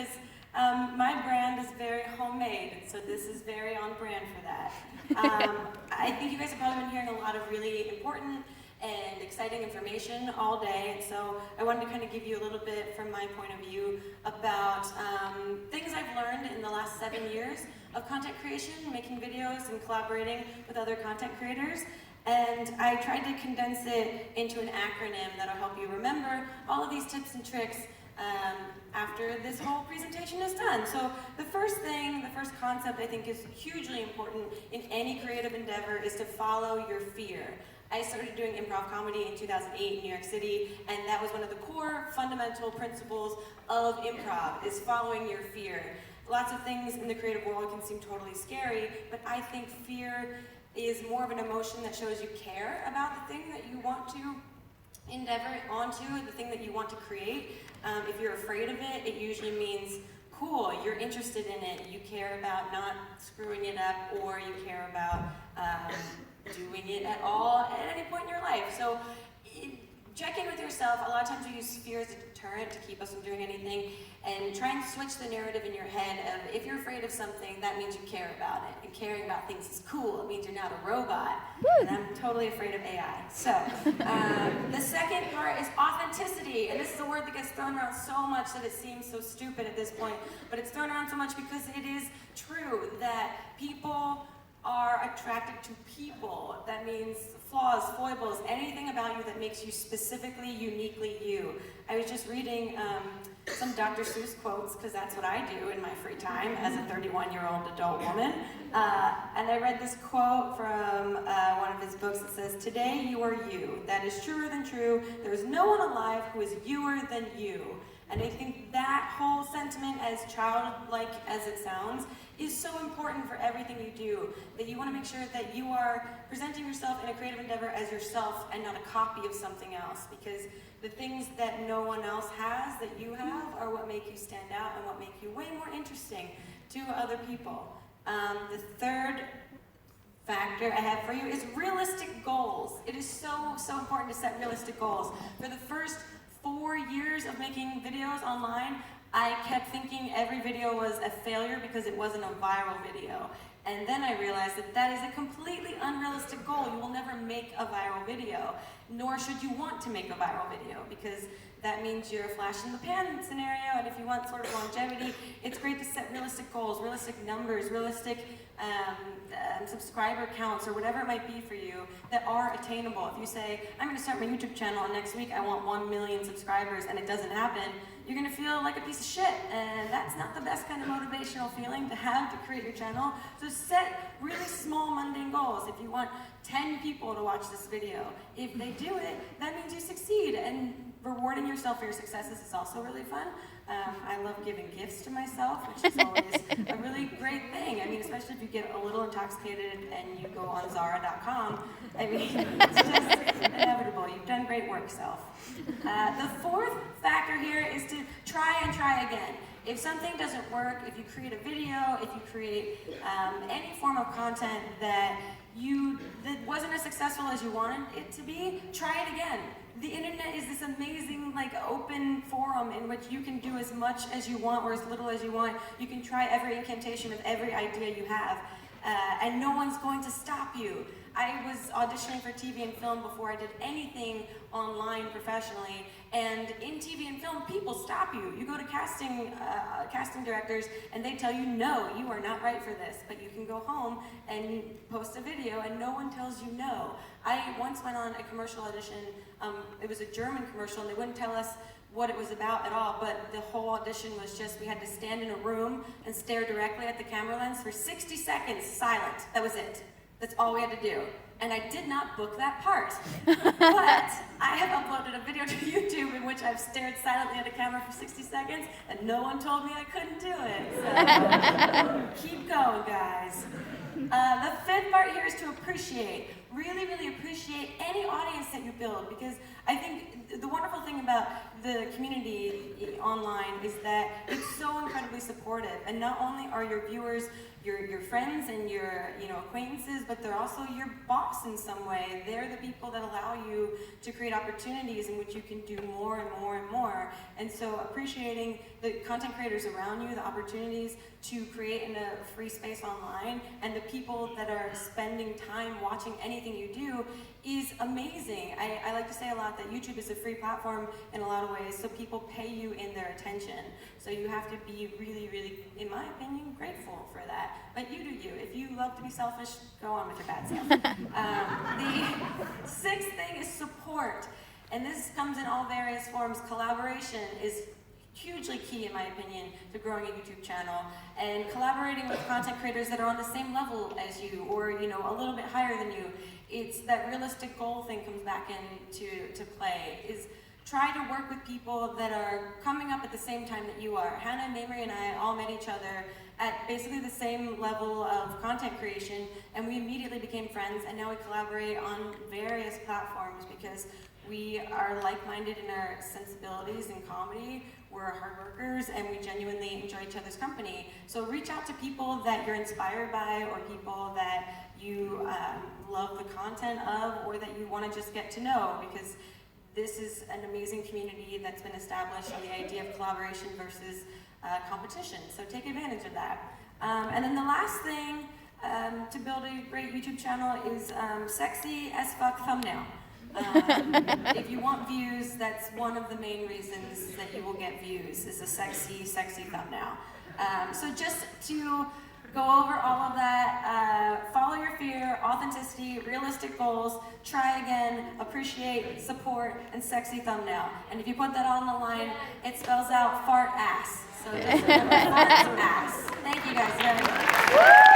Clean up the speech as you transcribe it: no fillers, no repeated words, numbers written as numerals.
because my brand is very homemade, so this is very on brand for that. I think you guys have probably been hearing a lot of really important and exciting information all day, and so I wanted to kind of give you a little bit from my point of view about things I've learned in the last 7 years of content creation, making videos and collaborating with other content creators. And I tried to condense it into an acronym that'll help you remember all of these tips and tricks after this whole presentation is done. So the first concept I think is hugely important in any creative endeavor is to follow your fear. I started doing improv comedy in 2008 in New York City, and that was one of the core fundamental principles of improv, is following your fear. Lots of things in the creative world can seem totally scary, but I think fear is more of an emotion that shows you care about the thing that you want to endeavor onto, the thing that you want to create. If you're afraid of it, it usually means, cool, you're interested in it, you care about not screwing it up, or you care about doing it at all at any point in your life. So check in with yourself. A lot of times we use fear as a deterrent to keep us from doing anything, and try and switch the narrative in your head of, if you're afraid of something, that means you care about it, and caring about things is cool. It means you're not a robot. And I'm totally afraid of AI. So the second part is authenticity, and this is a word that gets thrown around so much that it seems so stupid at this point, but it's thrown around so much because it is true that people are attracted to people. That means flaws, foibles, anything about you that makes you specifically, uniquely you. I was just reading some Dr. Seuss quotes, because that's what I do in my free time as a 31-year-old adult woman. And I read this quote from one of his books that says, "Today you are you. That is truer than true. There is no one alive who is youer than you." And I think that whole sentiment, as childlike as it sounds, is so important for everything you do, that you want to make sure that you are presenting yourself in a creative endeavor as yourself and not a copy of something else, because the things that no one else has that you have are what make you stand out and what make you way more interesting to other people. The third factor I have for you is realistic goals. It is so important to set realistic goals. For the first 4 years of making videos online, I kept thinking every video was a failure because it wasn't a viral video. And then I realized that that is a completely unrealistic goal. You will never make a viral video, nor should you want to make a viral video, because that means you're a flash in the pan scenario, and if you want sort of longevity, it's great to set realistic goals, realistic numbers, realistic subscriber counts, or whatever it might be for you, that are attainable. If you say, I'm going to start my YouTube channel and next week I want 1 million subscribers, and it doesn't happen, you're going to feel like a piece of shit, and that's not the best kind of motivational feeling to have to create your channel. So set really small, mundane goals. If you want 10 people to watch this video, if they do it, that means you succeed, and rewarding yourself for your successes is also really fun. I love giving gifts to myself, which is always a really great thing. I mean, especially if you get a little intoxicated and you go on Zara.com. I mean, it's just inevitable. You've done great work, self. The fourth factor here is to try and try again. If something doesn't work, if you create a video, if you create any form of content that wasn't as successful as you wanted it to be, try it again. The internet is this amazing, open forum in which you can do as much as you want or as little as you want. You can try every incantation of every idea you have, and no one's going to stop you. I was auditioning for TV and film before I did anything online professionally, and in TV and film, people stop you. You go to casting directors, and they tell you, no, you are not right for this, but you can go home and post a video, and no one tells you no. I once went on a commercial audition. It was a German commercial, and they wouldn't tell us what it was about at all, but the whole audition was just, we had to stand in a room and stare directly at the camera lens for 60 seconds, silent. That was it. That's all we had to do. And I did not book that part. But I have uploaded a video to YouTube in which I've stared silently at a camera for 60 seconds, and no one told me I couldn't do it. So keep going, guys. The fifth part here is to appreciate. Really, really appreciate any audience that you build, because I think the wonderful thing about the community online is that it's so incredibly supportive, and not only are your viewers your friends and your acquaintances, but they're also your boss boss in some way. They're the people that allow you to create opportunities in which you can do more and more and more. And so appreciating the content creators around you, the opportunities to create in a free space online, and the people that are spending time watching anything you do is amazing. I like to say a lot that YouTube is a free platform in a lot of ways, so people pay you in their attention. So you have to be really, really, in my opinion, grateful for that. But you do you. If you love to be selfish, go on with your bad self. The sixth thing is support. And this comes in all various forms. Collaboration is hugely key, in my opinion, to growing a YouTube channel, and collaborating with content creators that are on the same level as you, or a little bit higher than you. It's that realistic goal thing comes back into play. Is try to work with people that are coming up at the same time that you are. Hannah, Mamrie, and I all met each other at basically the same level of content creation, and we immediately became friends, and now we collaborate on various platforms because we are like-minded in our sensibilities in comedy. We're hard workers, and we genuinely enjoy each other's company. So reach out to people that you're inspired by, or people that you love the content of, or that you want to just get to know, because this is an amazing community that's been established on the idea of collaboration versus competition. So take advantage of that. And then the last thing to build a great YouTube channel is sexy as fuck thumbnail. If you want views, that's one of the main reasons that you will get views, is a sexy, sexy thumbnail. So just to go over all of that, follow your fear, authenticity, realistic goals, try again, appreciate, support, and sexy thumbnail. And if you put that all on the line, it spells out fart ass. So just remember, fart ass. Thank you guys very much.